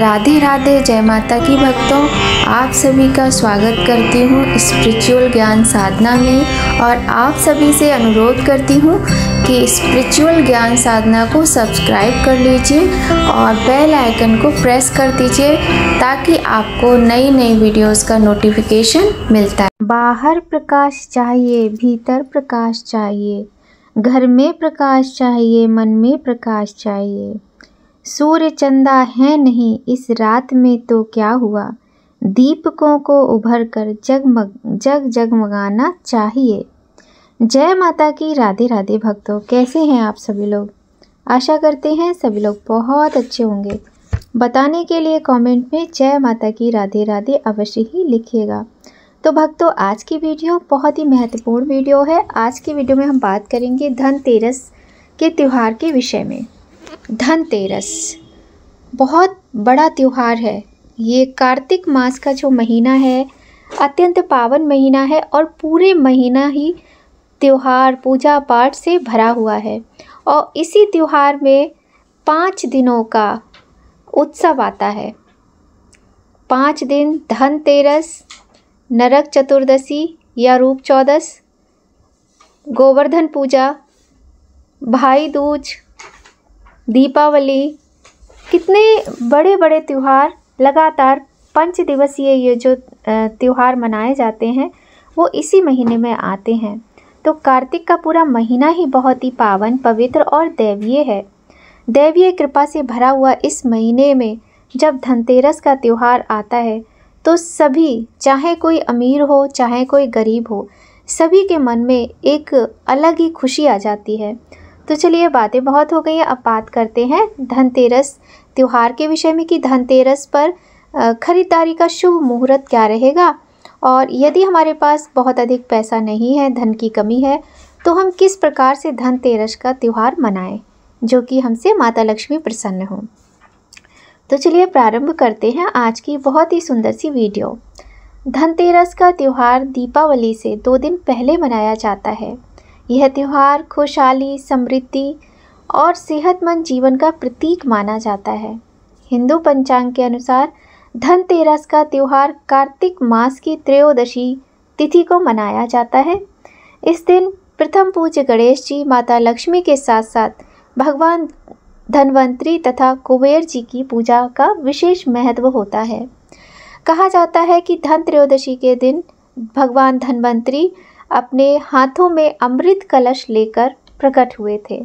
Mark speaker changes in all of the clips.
Speaker 1: राधे राधे, जय माता की भक्तों। आप सभी का स्वागत करती हूँ स्पिरिचुअल ज्ञान साधना में और आप सभी से अनुरोध करती हूँ कि स्पिरिचुअल ज्ञान साधना को सब्सक्राइब कर लीजिए और बेल आइकन को प्रेस कर दीजिए ताकि आपको नई नई वीडियोस का नोटिफिकेशन मिलता है। बाहर प्रकाश चाहिए, भीतर प्रकाश चाहिए, घर में प्रकाश चाहिए, मन में प्रकाश चाहिए। सूर्य चंदा है नहीं इस रात में तो क्या हुआ, दीपकों को उभर कर जगमगाना चाहिए। जय माता की राधे राधे भक्तों, कैसे हैं आप सभी लोग। आशा करते हैं सभी लोग बहुत अच्छे होंगे। बताने के लिए कमेंट में जय माता की राधे राधे अवश्य ही लिखिएगा। तो भक्तों, आज की वीडियो बहुत ही महत्वपूर्ण वीडियो है। आज की वीडियो में हम बात करेंगे धनतेरस के त्यौहार के विषय में। धनतेरस बहुत बड़ा त्यौहार है। ये कार्तिक मास का जो महीना है अत्यंत पावन महीना है और पूरे महीना ही त्यौहार पूजा पाठ से भरा हुआ है। और इसी त्यौहार में 5 दिनों का उत्सव आता है। 5 दिन धनतेरस, नरक चतुर्दशी या रूप चौदस, गोवर्धन पूजा, भाई दूज, दीपावली, कितने बड़े बड़े त्यौहार लगातार 5 दिवसीय ये जो त्यौहार मनाए जाते हैं वो इसी महीने में आते हैं। तो कार्तिक का पूरा महीना ही बहुत ही पावन, पवित्र और दैवीय है। दैवीय कृपा से भरा हुआ इस महीने में जब धनतेरस का त्यौहार आता है तो सभी, चाहे कोई अमीर हो चाहे कोई गरीब हो, सभी के मन में एक अलग ही खुशी आ जाती है। तो चलिए, बातें बहुत हो गई हैं, अब बात करते हैं धनतेरस त्यौहार के विषय में कि धनतेरस पर खरीदारी का शुभ मुहूर्त क्या रहेगा और यदि हमारे पास बहुत अधिक पैसा नहीं है, धन की कमी है, तो हम किस प्रकार से धनतेरस का त्यौहार मनाएं जो कि हमसे माता लक्ष्मी प्रसन्न हो। तो चलिए प्रारंभ करते हैं आज की बहुत ही सुंदर सी वीडियो। धनतेरस का त्यौहार दीपावली से 2 दिन पहले मनाया जाता है। यह त्यौहार खुशहाली, समृद्धि और सेहतमंद जीवन का प्रतीक माना जाता है। हिंदू पंचांग के अनुसार धनतेरस का त्यौहार कार्तिक मास की त्रयोदशी तिथि को मनाया जाता है। इस दिन प्रथम पूज्य गणेश जी, माता लक्ष्मी के साथ साथ भगवान धन्वंतरी तथा कुबेर जी की पूजा का विशेष महत्व होता है। कहा जाता है कि धन त्रयोदशी के दिन भगवान धन्वंतरी अपने हाथों में अमृत कलश लेकर प्रकट हुए थे।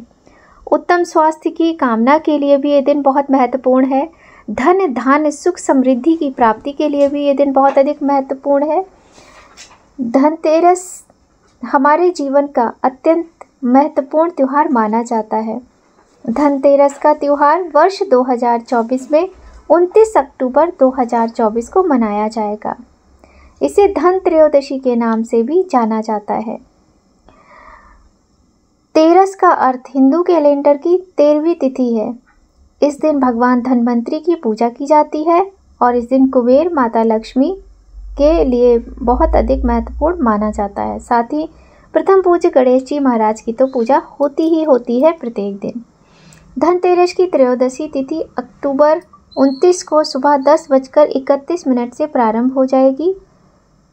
Speaker 1: उत्तम स्वास्थ्य की कामना के लिए भी ये दिन बहुत महत्वपूर्ण है। धन धान्य सुख समृद्धि की प्राप्ति के लिए भी ये दिन बहुत अधिक महत्वपूर्ण है। धनतेरस हमारे जीवन का अत्यंत महत्वपूर्ण त्यौहार माना जाता है। धनतेरस का त्यौहार वर्ष 2024 में 29 अक्टूबर 2024 को मनाया जाएगा। इसे धन त्रयोदशी के नाम से भी जाना जाता है। तेरस का अर्थ हिंदू कैलेंडर की 13वीं तिथि है। इस दिन भगवान धन्वंतरी की पूजा की जाती है और इस दिन कुबेर माता लक्ष्मी के लिए बहुत अधिक महत्वपूर्ण माना जाता है। साथ ही प्रथम पूज्य गणेश जी महाराज की तो पूजा होती ही होती है प्रत्येक दिन। धनतेरस की त्रयोदशी तिथि अक्टूबर 29 को सुबह 10:31 से प्रारंभ हो जाएगी,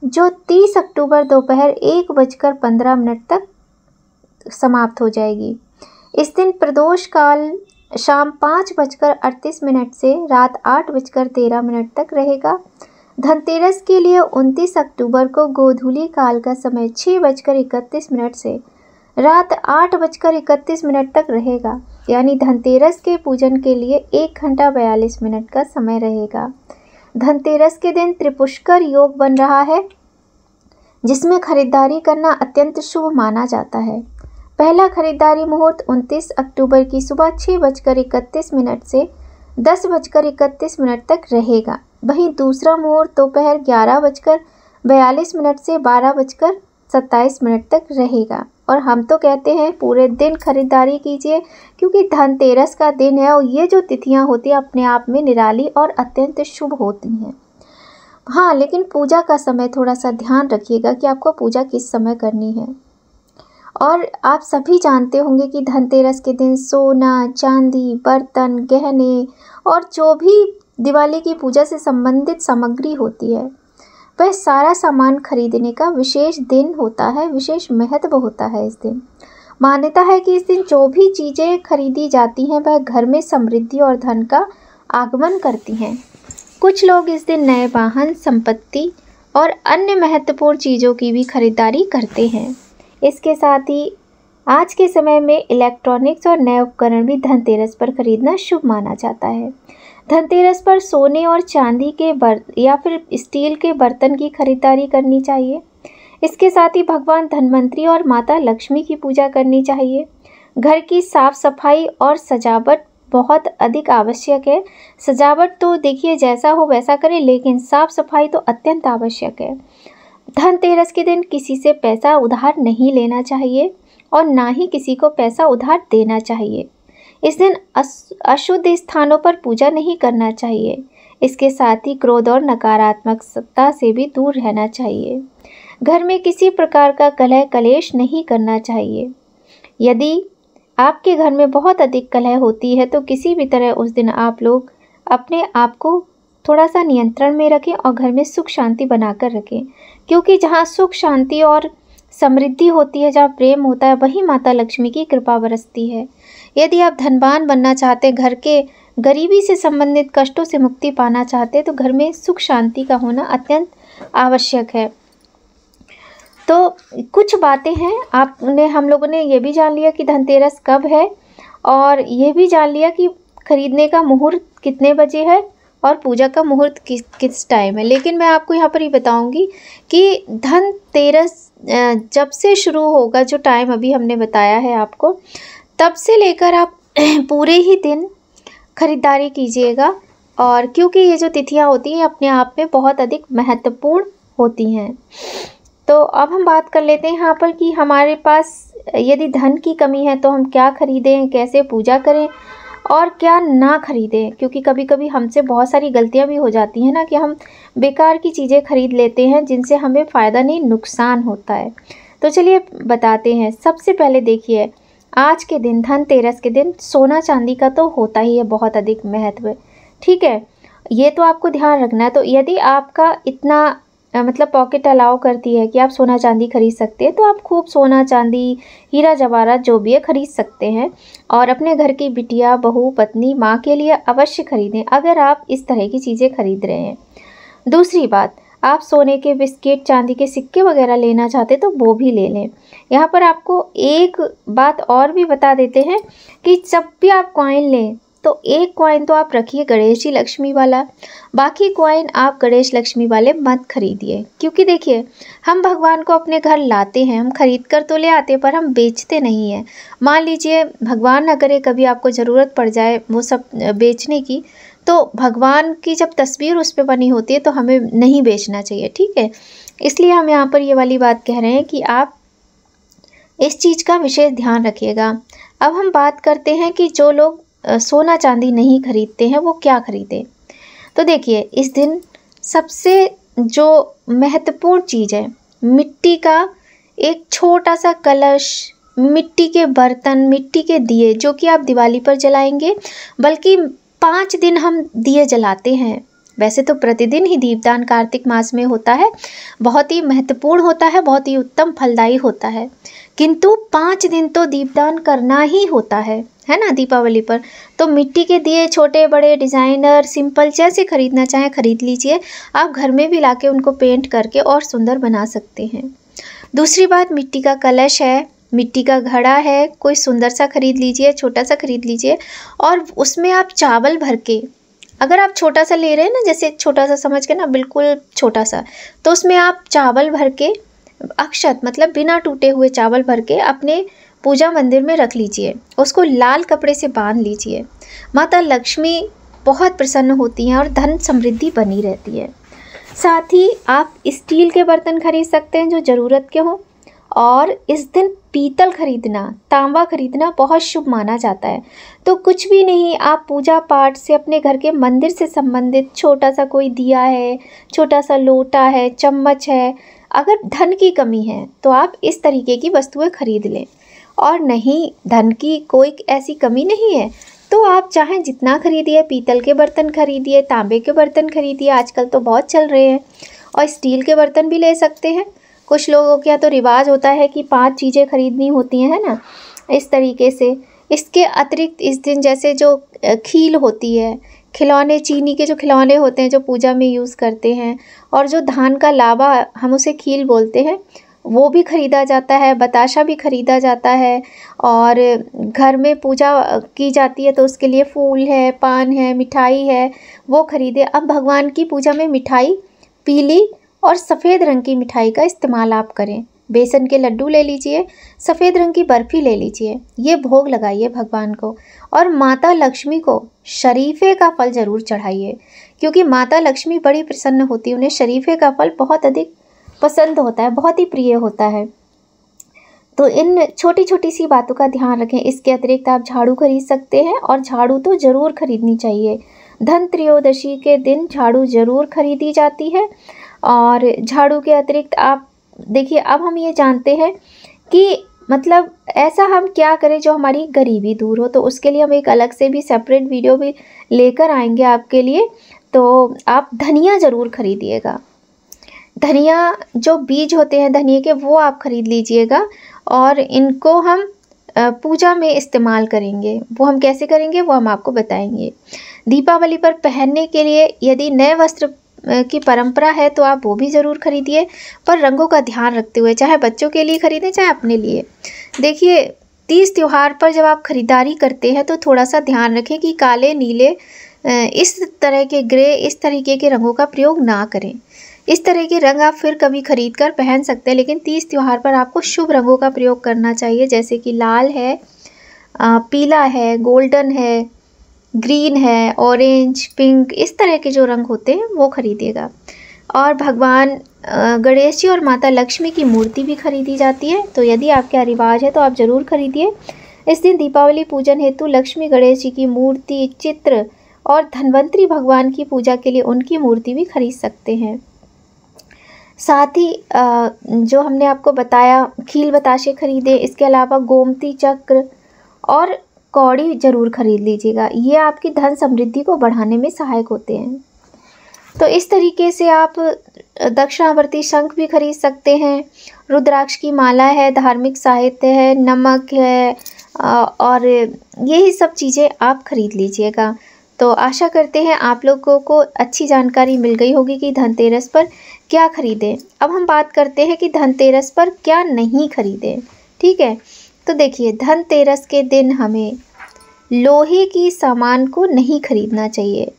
Speaker 1: जो 30 अक्टूबर दोपहर 1:15 तक समाप्त हो जाएगी। इस दिन प्रदोष काल शाम 5:38 से रात 8:13 तक रहेगा। धनतेरस के लिए 29 अक्टूबर को गोधूली काल का समय 6:31 से रात 8:31 तक रहेगा। यानी धनतेरस के पूजन के लिए 1 घंटा 42 मिनट का समय रहेगा। धनतेरस के दिन त्रिपुष्कर योग बन रहा है, जिसमें खरीदारी करना अत्यंत शुभ माना जाता है। पहला खरीदारी मुहूर्त 29 अक्टूबर की सुबह 6:31 से 10:31 तक रहेगा। वहीं दूसरा मुहूर्त दोपहर 11:42 से 12:27 तक रहेगा। और हम तो कहते हैं पूरे दिन खरीदारी कीजिए, क्योंकि धनतेरस का दिन है और ये जो तिथियां होती हैं अपने आप में निराली और अत्यंत शुभ होती हैं। हाँ, लेकिन पूजा का समय थोड़ा सा ध्यान रखिएगा कि आपको पूजा किस समय करनी है। और आप सभी जानते होंगे कि धनतेरस के दिन सोना, चांदी, बर्तन, गहने और जो भी दिवाली की पूजा से संबंधित सामग्री होती है, वह सारा सामान खरीदने का विशेष दिन होता है, विशेष महत्व होता है इस दिन। मान्यता है कि इस दिन जो भी चीज़ें खरीदी जाती हैं वह घर में समृद्धि और धन का आगमन करती हैं। कुछ लोग इस दिन नए वाहन, संपत्ति और अन्य महत्वपूर्ण चीज़ों की भी खरीदारी करते हैं। इसके साथ ही आज के समय में इलेक्ट्रॉनिक्स और नए उपकरण भी धनतेरस पर खरीदना शुभ माना जाता है। धनतेरस पर सोने और चांदी के या फिर स्टील के बर्तन की खरीदारी करनी चाहिए। इसके साथ ही भगवान धन्वंतरी और माता लक्ष्मी की पूजा करनी चाहिए। घर की साफ सफाई और सजावट बहुत अधिक आवश्यक है। सजावट तो देखिए जैसा हो वैसा करें, लेकिन साफ सफाई तो अत्यंत आवश्यक है। धनतेरस के दिन किसी से पैसा उधार नहीं लेना चाहिए और ना ही किसी को पैसा उधार देना चाहिए। इस दिन अशुद्ध स्थानों पर पूजा नहीं करना चाहिए। इसके साथ ही क्रोध और नकारात्मकता से भी दूर रहना चाहिए। घर में किसी प्रकार का कलह कलेश नहीं करना चाहिए। यदि आपके घर में बहुत अधिक कलह होती है तो किसी भी तरह उस दिन आप लोग अपने आप को थोड़ा सा नियंत्रण में रखें और घर में सुख शांति बनाकर रखें, क्योंकि जहाँ सुख शांति और समृद्धि होती है, जहाँ प्रेम होता है, वहीं माता लक्ष्मी की कृपा बरसती है। यदि आप धनवान बनना चाहते, घर के गरीबी से संबंधित कष्टों से मुक्ति पाना चाहते, तो घर में सुख शांति का होना अत्यंत आवश्यक है। तो कुछ बातें हैं हम लोगों ने ये भी जान लिया कि धनतेरस कब है, और ये भी जान लिया कि खरीदने का मुहूर्त कितने बजे है और पूजा का मुहूर्त किस टाइम है। लेकिन मैं आपको यहाँ पर ये बताऊँगी कि धनतेरस जब से शुरू होगा, जो टाइम अभी हमने बताया है आपको, तब से लेकर आप पूरे ही दिन खरीदारी कीजिएगा। और क्योंकि ये जो तिथियाँ होती हैं अपने आप में बहुत अधिक महत्वपूर्ण होती हैं। तो अब हम बात कर लेते हैं यहाँ पर कि हमारे पास यदि धन की कमी है तो हम क्या खरीदें, कैसे पूजा करें और क्या ना खरीदें, क्योंकि कभी कभी हमसे बहुत सारी गलतियाँ भी हो जाती हैं ना, कि हम बेकार की चीज़ें खरीद लेते हैं जिनसे हमें फ़ायदा नहीं नुकसान होता है। तो चलिए बताते हैं। सबसे पहले देखिए, आज के दिन धनतेरस के दिन सोना चांदी का तो होता ही है बहुत अधिक महत्व, ठीक है, ये तो आपको ध्यान रखना है। तो यदि आपका इतना मतलब पॉकेट अलाउ करती है कि आप सोना चांदी खरीद सकते हैं, तो आप खूब सोना चांदी, हीरा जवाहरात जो भी है खरीद सकते हैं और अपने घर की बिटिया, बहू, पत्नी, माँ के लिए अवश्य खरीदें अगर आप इस तरह की चीज़ें खरीद रहे हैं। दूसरी बात, आप सोने के बिस्किट, चांदी के सिक्के वगैरह लेना चाहते तो वो भी ले लें। यहाँ पर आपको एक बात और भी बता देते हैं कि जब भी आप कॉइन लें तो एक कॉइन तो आप रखिए गणेश जी लक्ष्मी वाला, बाकी कॉइन आप गणेश लक्ष्मी वाले मत खरीदिए। क्योंकि देखिए, हम भगवान को अपने घर लाते हैं, हम खरीद कर तो ले आते हैं पर हम बेचते नहीं हैं। मान लीजिए भगवान न करे कभी आपको ज़रूरत पड़ जाए वो सब बेचने की, तो भगवान की जब तस्वीर उस पर बनी होती है तो हमें नहीं बेचना चाहिए, ठीक है। इसलिए हम यहाँ पर ये वाली बात कह रहे हैं कि आप इस चीज़ का विशेष ध्यान रखिएगा। अब हम बात करते हैं कि जो लोग सोना चांदी नहीं खरीदते हैं वो क्या खरीदें। तो देखिए, इस दिन सबसे जो महत्वपूर्ण चीज़ है, मिट्टी का एक छोटा सा कलश, मिट्टी के बर्तन, मिट्टी के दिए जो कि आप दिवाली पर जलाएंगे, बल्कि 5 दिन हम दिए जलाते हैं। वैसे तो प्रतिदिन ही दीपदान कार्तिक मास में होता है, बहुत ही महत्वपूर्ण होता है, बहुत ही उत्तम फलदायी होता है, किंतु 5 दिन तो दीपदान करना ही होता है ना दीपावली पर। तो मिट्टी के दिए छोटे बड़े, डिज़ाइनर, सिंपल, जैसे खरीदना चाहें खरीद लीजिए। आप घर में भी लाके उनको पेंट करके और सुंदर बना सकते हैं। दूसरी बात, मिट्टी का कलश है, मिट्टी का घड़ा है, कोई सुंदर सा खरीद लीजिए, छोटा सा खरीद लीजिए और उसमें आप चावल भर के, अगर आप छोटा सा ले रहे हैं ना, जैसे छोटा सा समझ के ना, बिल्कुल छोटा सा, तो उसमें आप चावल भर के, अक्षत मतलब बिना टूटे हुए चावल भर के अपने पूजा मंदिर में रख लीजिए। उसको लाल कपड़े से बांध लीजिए। माता लक्ष्मी बहुत प्रसन्न होती हैं और धन समृद्धि बनी रहती है। साथ ही आप स्टील के बर्तन खरीद सकते हैं जो ज़रूरत के हों, और इस दिन पीतल खरीदना, तांबा खरीदना बहुत शुभ माना जाता है। तो कुछ भी नहीं, आप पूजा पाठ से, अपने घर के मंदिर से संबंधित छोटा सा कोई दिया है, छोटा सा लोटा है, चम्मच है, अगर धन की कमी है तो आप इस तरीके की वस्तुएं खरीद लें। और नहीं, धन की कोई ऐसी कमी नहीं है तो आप चाहें जितना खरीदिए, पीतल के बर्तन खरीदिए, तांबे के बर्तन खरीदिए, आजकल तो बहुत चल रहे हैं, और स्टील के बर्तन भी ले सकते हैं। कुछ लोगों के यहाँ तो रिवाज होता है कि 5 चीज़ें खरीदनी होती हैं, है ना, इस तरीके से। इसके अतिरिक्त इस दिन जैसे जो खील होती है, खिलौने, चीनी के जो खिलौने होते हैं जो पूजा में यूज़ करते हैं, और जो धान का लावा, हम उसे खील बोलते हैं, वो भी ख़रीदा जाता है। बताशा भी ख़रीदा जाता है, और घर में पूजा की जाती है तो उसके लिए फूल है, पान है, मिठाई है, वो ख़रीदे। अब भगवान की पूजा में मिठाई पीली और सफ़ेद रंग की मिठाई का इस्तेमाल आप करें। बेसन के लड्डू ले लीजिए, सफ़ेद रंग की बर्फ़ी ले लीजिए, ये भोग लगाइए भगवान को। और माता लक्ष्मी को शरीफ़े का फल ज़रूर चढ़ाइए, क्योंकि माता लक्ष्मी बड़ी प्रसन्न होती है, उन्हें शरीफ़े का फल बहुत अधिक पसंद होता है, बहुत ही प्रिय होता है। तो इन छोटी छोटी सी बातों का ध्यान रखें। इसके अतिरिक्त आप झाड़ू खरीद सकते हैं, और झाड़ू तो ज़रूर खरीदनी चाहिए। धन त्रयोदशी के दिन झाड़ू ज़रूर खरीदी जाती है। और झाड़ू के अतिरिक्त आप देखिए, अब हम ये जानते हैं कि मतलब ऐसा हम क्या करें जो हमारी गरीबी दूर हो, तो उसके लिए हम एक अलग से भी सेपरेट वीडियो भी लेकर आएंगे आपके लिए। तो आप धनिया ज़रूर खरीदिएगा। धनिया जो बीज होते हैं धनिया के, वो आप खरीद लीजिएगा, और इनको हम पूजा में इस्तेमाल करेंगे। वो हम कैसे करेंगे वो हम आपको बताएंगे। दीपावली पर पहनने के लिए यदि नए वस्त्र की परंपरा है तो आप वो भी ज़रूर खरीदिए, पर रंगों का ध्यान रखते हुए, चाहे बच्चों के लिए खरीदें चाहे अपने लिए। देखिए, तीज त्यौहार पर जब आप खरीदारी करते हैं तो थोड़ा सा ध्यान रखें कि काले, नीले, इस तरह के ग्रे, इस तरीके के रंगों का प्रयोग ना करें। इस तरह के रंग आप फिर कभी खरीद कर पहन सकते हैं, लेकिन तीज त्यौहार पर आपको शुभ रंगों का प्रयोग करना चाहिए, जैसे कि लाल है, पीला है, गोल्डन है, ग्रीन है, ऑरेंज, पिंक, इस तरह के जो रंग होते हैं वो खरीदिएगा। और भगवान गणेश जी और माता लक्ष्मी की मूर्ति भी खरीदी जाती है, तो यदि आपके यहाँ रिवाज है तो आप ज़रूर खरीदिए। इस दिन दीपावली पूजन हेतु लक्ष्मी गणेश जी की मूर्ति, चित्र और धन्वंतरी भगवान की पूजा के लिए उनकी मूर्ति भी खरीद सकते हैं। साथ ही जो हमने आपको बताया, खील बताशे खरीदे, इसके अलावा गोमती चक्र और कौड़ी ज़रूर खरीद लीजिएगा। ये आपकी धन समृद्धि को बढ़ाने में सहायक होते हैं। तो इस तरीके से आप दक्षिणावर्ती शंख भी खरीद सकते हैं, रुद्राक्ष की माला है, धार्मिक साहित्य है, नमक है, और यही सब चीज़ें आप खरीद लीजिएगा। तो आशा करते हैं आप लोगों को अच्छी जानकारी मिल गई होगी कि धनतेरस पर क्या खरीदें। अब हम बात करते हैं कि धनतेरस पर क्या नहीं खरीदें। ठीक है, तो देखिए, धनतेरस के दिन हमें लोहे की सामान को नहीं खरीदना चाहिए।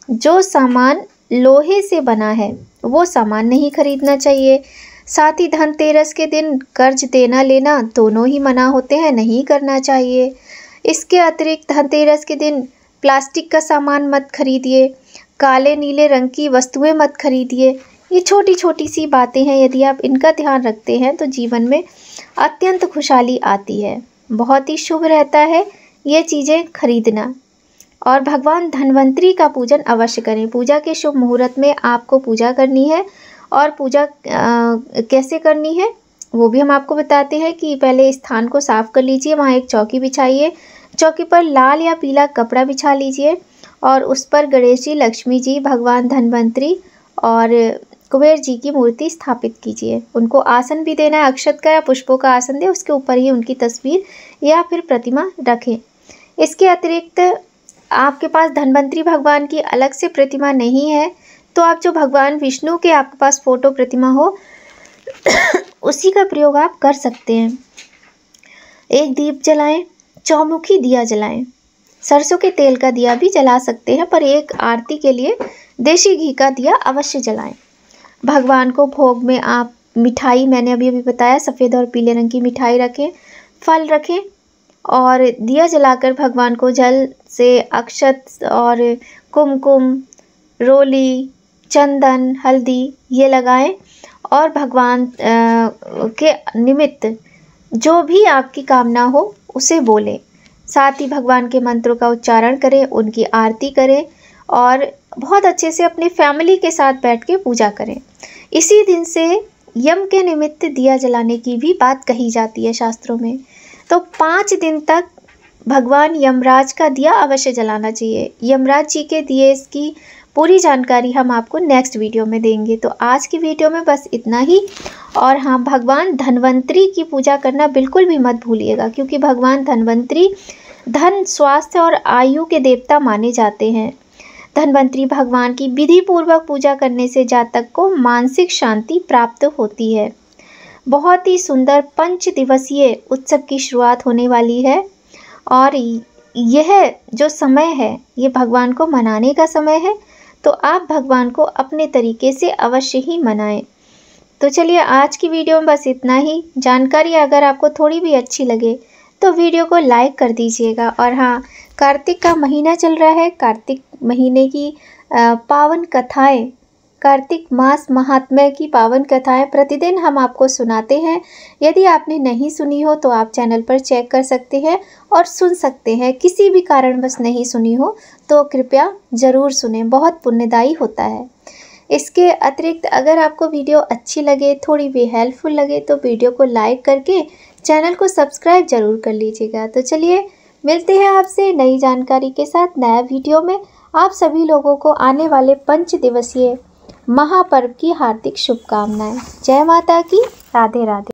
Speaker 1: जो सामान लोहे से बना है वो सामान नहीं खरीदना चाहिए। साथ ही धनतेरस के दिन कर्ज देना लेना दोनों ही मना होते हैं, नहीं करना चाहिए। इसके अतिरिक्त धनतेरस के दिन प्लास्टिक का सामान मत खरीदिए, काले नीले रंग की वस्तुएं मत खरीदिए। ये छोटी छोटी सी बातें हैं, यदि आप इनका ध्यान रखते हैं तो जीवन में अत्यंत खुशहाली आती है। बहुत ही शुभ रहता है ये चीज़ें खरीदना। और भगवान धन्वंतरी का पूजन अवश्य करें। पूजा के शुभ मुहूर्त में आपको पूजा करनी है, और पूजा कैसे करनी है वो भी हम आपको बताते हैं कि पहले स्थान को साफ कर लीजिए, वहाँ एक चौकी बिछाइए, चौकी पर लाल या पीला कपड़ा बिछा लीजिए, और उस पर गणेश जी, लक्ष्मी जी, भगवान धन्वंतरी और कुबेर जी की मूर्ति स्थापित कीजिए। उनको आसन भी देना है, अक्षत का या पुष्पों का आसन दें, उसके ऊपर ही उनकी तस्वीर या फिर प्रतिमा रखें। इसके अतिरिक्त आपके पास धन्वंतरी भगवान की अलग से प्रतिमा नहीं है तो आप जो भगवान विष्णु के आपके पास फोटो प्रतिमा हो उसी का प्रयोग आप कर सकते हैं। एक दीप जलाएं, चौमुखी दिया जलाएं, सरसों के तेल का दिया भी जला सकते हैं, पर एक आरती के लिए देसी घी का दिया अवश्य जलाएं। भगवान को भोग में आप मिठाई, मैंने अभी बताया, सफ़ेद और पीले रंग की मिठाई रखें, फल रखें, और दिया जलाकर भगवान को जल से अक्षत और कुमकुम, रोली, चंदन, हल्दी ये लगाएं, और भगवान के निमित्त जो भी आपकी कामना हो उसे बोलें। साथ ही भगवान के मंत्रों का उच्चारण करें, उनकी आरती करें, और बहुत अच्छे से अपने फैमिली के साथ बैठ के पूजा करें। इसी दिन से यम के निमित्त दिया जलाने की भी बात कही जाती है शास्त्रों में। तो 5 दिन तक भगवान यमराज का दिया अवश्य जलाना चाहिए। यमराज जी के दिए की पूरी जानकारी हम आपको नेक्स्ट वीडियो में देंगे। तो आज की वीडियो में बस इतना ही। और हाँ, भगवान धन्वंतरी की पूजा करना बिल्कुल भी मत भूलिएगा, क्योंकि भगवान धन्वंतरी धन, स्वास्थ्य और आयु के देवता माने जाते हैं। धन्वंतरी भगवान की विधि पूर्वक पूजा करने से जातक को मानसिक शांति प्राप्त होती है। बहुत ही सुंदर 5 दिवसीय उत्सव की शुरुआत होने वाली है और यह जो समय है ये भगवान को मनाने का समय है। तो आप भगवान को अपने तरीके से अवश्य ही मनाएं। तो चलिए, आज की वीडियो में बस इतना ही। जानकारी अगर आपको थोड़ी भी अच्छी लगे तो वीडियो को लाइक कर दीजिएगा। और हाँ, कार्तिक का महीना चल रहा है। कार्तिक महीने की पावन कथाएं, कार्तिक मास महात्म्य की पावन कथाएं प्रतिदिन हम आपको सुनाते हैं। यदि आपने नहीं सुनी हो तो आप चैनल पर चेक कर सकते हैं और सुन सकते हैं। किसी भी कारणवश नहीं सुनी हो तो कृपया ज़रूर सुनें, बहुत पुण्यदायी होता है। इसके अतिरिक्त अगर आपको वीडियो अच्छी लगे, थोड़ी भी हेल्पफुल लगे, तो वीडियो को लाइक करके चैनल को सब्सक्राइब ज़रूर कर लीजिएगा। तो चलिए, मिलते हैं आपसे नई जानकारी के साथ नया वीडियो में। आप सभी लोगों को आने वाले 5 दिवसीय महापर्व की हार्दिक शुभकामनाएं। जय माता की, राधे राधे।